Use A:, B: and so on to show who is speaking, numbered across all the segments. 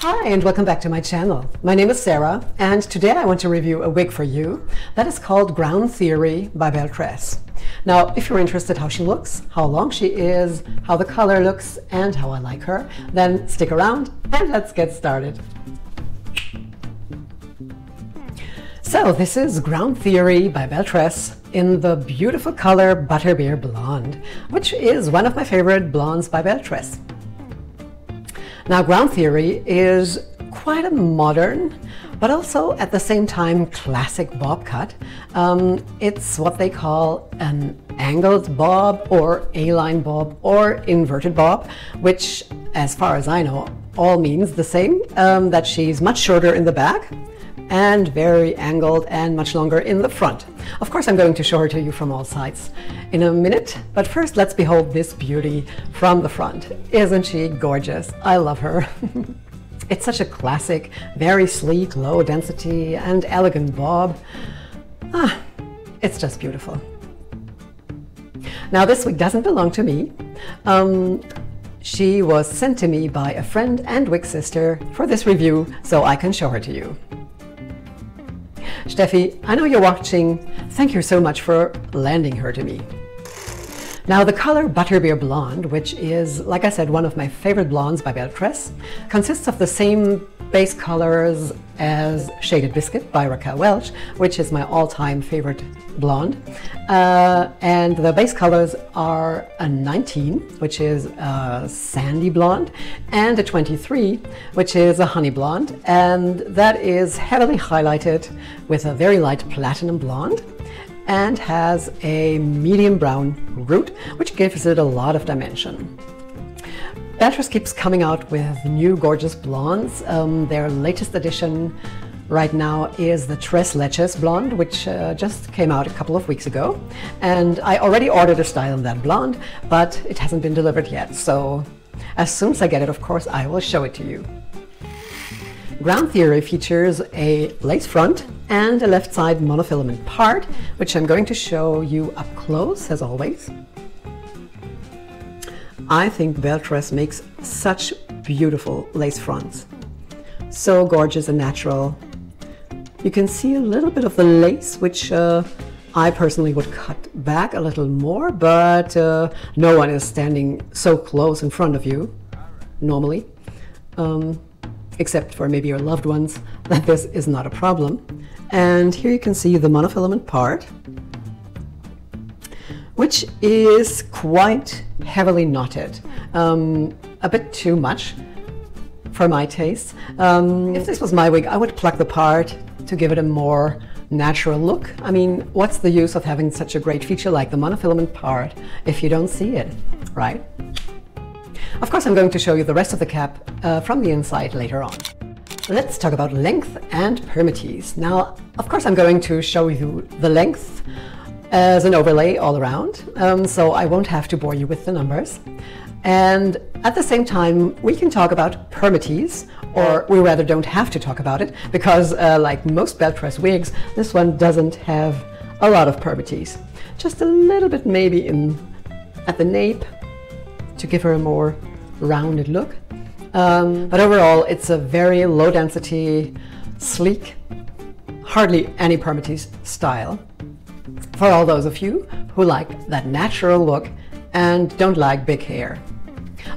A: Hi and welcome back to my channel. My name is Sarah and today I want to review a wig for you that is called Ground Theory by Belle Tress. Now, if you're interested how she looks, how long she is, how the color looks, and how I like her, then stick around and let's get started. So this is Ground Theory by Belle Tress in the beautiful color Butterbeer Blonde, which is one of my favorite blondes by Belle Tress. Now, Ground Theory is quite a modern, but also at the same time classic bob cut. It's what they call an angled bob or A-line bob or inverted bob, which, as far as I know, all means the same, that she's much shorter in the back and very angled and much longer in the front. Of course, I'm going to show her to you from all sides in a minute, but first let's behold this beauty from the front. Isn't she gorgeous? I love her. It's such a classic, very sleek, low density and elegant bob. It's just beautiful. Now, this wig doesn't belong to me. She was sent to me by a friend and wig sister for this review, so I can show her to you. Steffi, I know you're watching. Thank you so much for lending her to me. Now, the color Butterbeer Blonde, which is, like I said, one of my favorite blondes by Belle Tress, consists of the same base colors as Shaded Biscuit by Raquel Welch, which is my all-time favorite blonde. And the base colors are a 19, which is a sandy blonde, and a 23, which is a honey blonde. And that is heavily highlighted with a very light platinum blonde and has a medium brown root, which gives it a lot of dimension. Belle Tress keeps coming out with new gorgeous blondes. Their latest addition right now is the Tres Leches blonde, which just came out a couple of weeks ago. And I already ordered a style in that blonde, but it hasn't been delivered yet. So as soon as I get it, of course, I will show it to you. Ground Theory features a lace front and a left side monofilament part, which I'm going to show you up close as always. I think Belle Tress makes such beautiful lace fronts. So gorgeous and natural. You can see a little bit of the lace, which I personally would cut back a little more, but no one is standing so close in front of you, normally. Except for maybe your loved ones, that this is not a problem. And here you can see the monofilament part, which is quite heavily knotted, a bit too much for my taste. If this was my wig, I would pluck the part to give it a more natural look. I mean, what's the use of having such a great feature like the monofilament part if you don't see it, right? Of course, I'm going to show you the rest of the cap from the inside later on. Let's talk about length and permatease. Now, of course, I'm going to show you the length as an overlay all around, so I won't have to bore you with the numbers. And at the same time, we can talk about permatease, or we rather don't have to talk about it, because like most Belle Tress wigs, this one doesn't have a lot of permatease. Just a little bit maybe at the nape to give her a more rounded look. But overall, it's a very low density, sleek, hardly any permatease style for all those of you who like that natural look and don't like big hair.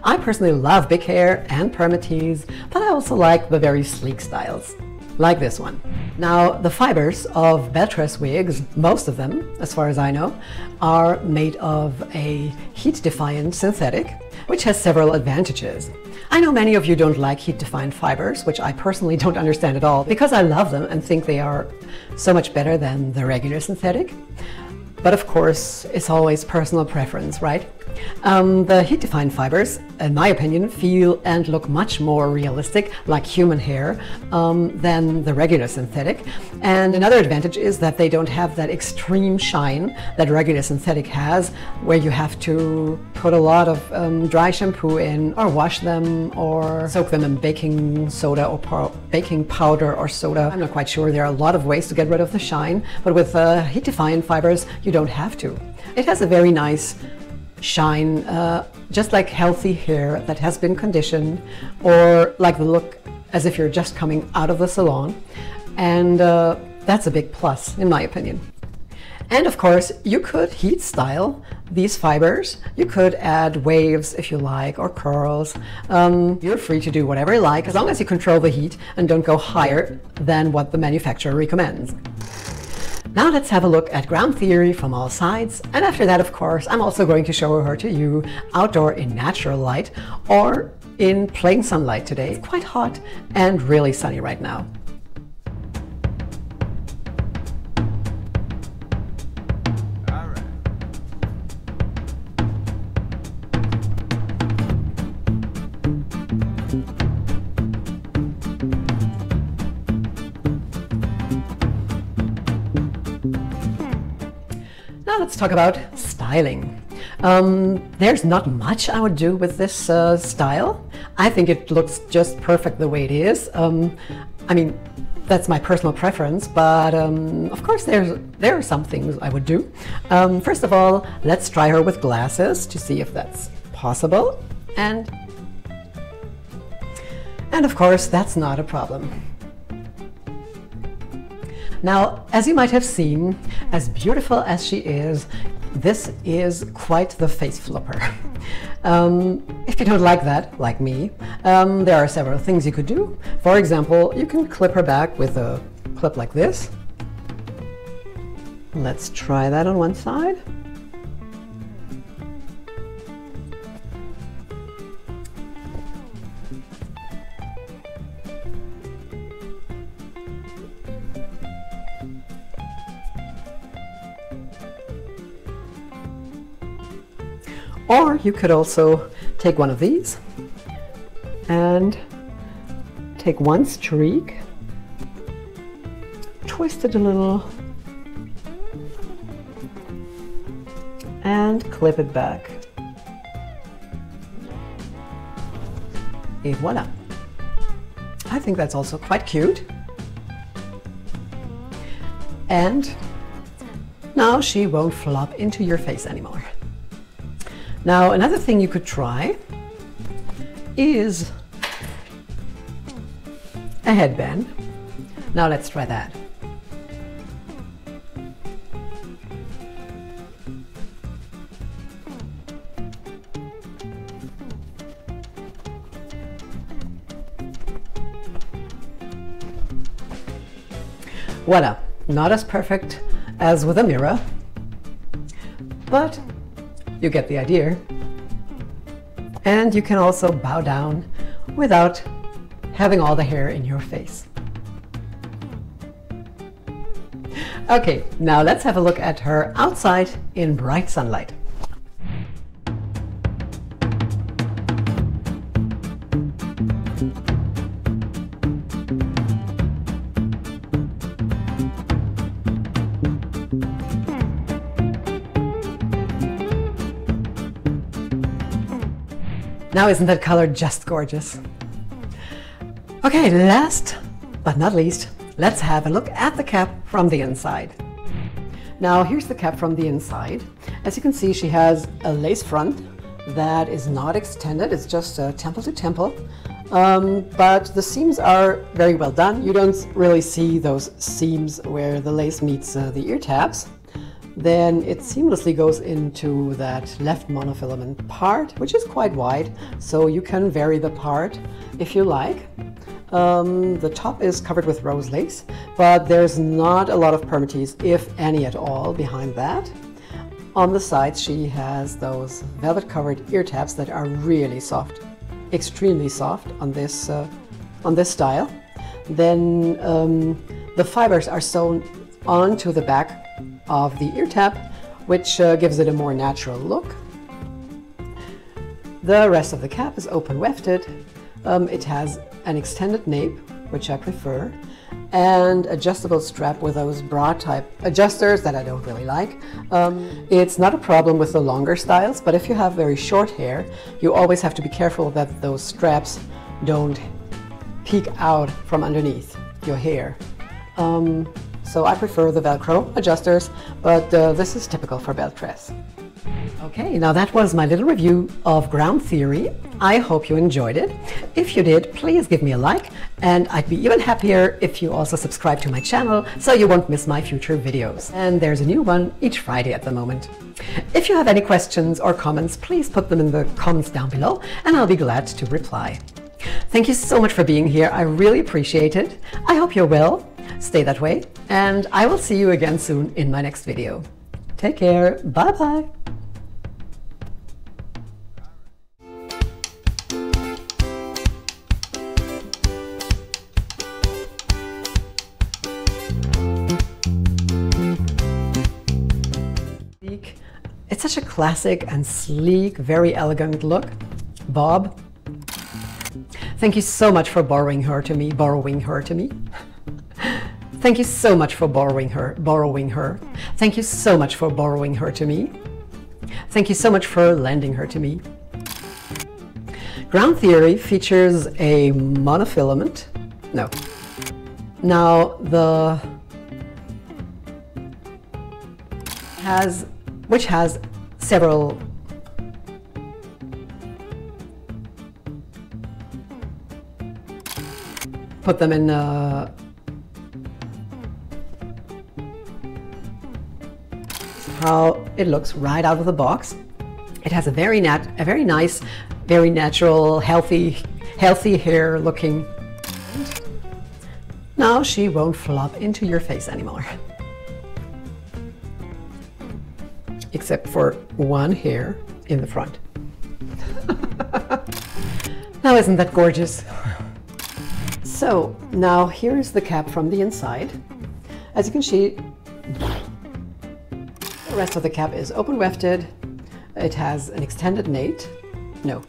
A: I personally love big hair and permatease, but I also like the very sleek styles, like this one. Now, the fibers of Belle Tress wigs, most of them, as far as I know, are made of a heat-defiant synthetic, which has several advantages. I know many of you don't like heat-defiant fibers, which I personally don't understand at all, because I love them and think they are so much better than the regular synthetic. But of course, it's always personal preference, right? The heat-defined fibers, in my opinion, feel and look much more realistic, like human hair, than the regular synthetic. And another advantage is that they don't have that extreme shine that regular synthetic has, where you have to put a lot of dry shampoo in, or wash them, or soak them in baking soda or baking powder or soda. I'm not quite sure. There are a lot of ways to get rid of the shine, but with heat-defined fibers, you don't have to. It has a very nice just like healthy hair that has been conditioned, or like the look as if you're just coming out of the salon. And that's a big plus, in my opinion. And of course, you could heat style these fibers. You could add waves if you like, or curls. You're free to do whatever you like, as long as you control the heat and don't go higher than what the manufacturer recommends. Now let's have a look at ground theory from all sides. And after that, of course, I'm also going to show her to you outdoor in natural light or in plain sunlight today. It's quite hot and really sunny right now. Now let's talk about styling. There's not much I would do with this style. I think it looks just perfect the way it is. I mean, that's my personal preference, but of course there are some things I would do. First of all, let's try her with glasses to see if that's possible. And of course, that's not a problem. Now, as you might have seen, as beautiful as she is, this is quite the face flipper. If you don't like that, like me, there are several things you could do. For example, you can clip her back with a clip like this. Let's try that on one side. Or you could also take one of these and take one streak, twist it a little, and clip it back. Et voila! I think that's also quite cute. And now she won't flop into your face anymore. Now, another thing you could try is a headband. Now let's try that. Voila! Not as perfect as with a mirror, but you get the idea. And you can also bow down without having all the hair in your face. Okay, now let's have a look at her outside in bright sunlight. Now isn't that color just gorgeous? Okay, last but not least, let's have a look at the cap from the inside. Now here's the cap from the inside. As you can see, she has a lace front that is not extended, it's just temple to temple. But the seams are very well done. You don't really see those seams where the lace meets the ear tabs. Then it seamlessly goes into that left monofilament part, which is quite wide, so you can vary the part if you like. The top is covered with rose lace, but there's not a lot of permatease, if any at all, behind that. On the sides she has those velvet covered ear tabs that are really soft, extremely soft on this style. Then the fibers are sewn onto the back of the ear tab, which gives it a more natural look. The rest of the cap is open wefted. It has an extended nape, which I prefer, and adjustable strap with those bra type adjusters that I don't really like. It's not a problem with the longer styles, but if you have very short hair, you always have to be careful that those straps don't peek out from underneath your hair. so I prefer the Velcro adjusters, but this is typical for belt dress. Okay, now that was my little review of Ground Theory. I hope you enjoyed it. If you did, please give me a like, and I'd be even happier if you also subscribe to my channel so you won't miss my future videos. And there's a new one each Friday at the moment. If you have any questions or comments, please put them in the comments down below and I'll be glad to reply. Thank you so much for being here. I really appreciate it. I hope you're well. Stay that way, and I will see you again soon in my next video. Take care. Bye-bye. It's such a classic and sleek, very elegant look. Bob, thank you so much for borrowing her to me. Thank you so much for borrowing her. Thank you so much for borrowing her to me. Thank you so much for lending her to me. Ground Theory features a monofilament. No. Now which has several put them in how it looks right out of the box. It has a very nice, very natural, healthy hair looking. Now she won't flop into your face anymore. Except for one hair in the front. Now isn't that gorgeous? So now here's the cap from the inside. As you can see, the rest of the cap is open wefted. It has an extended nape. No,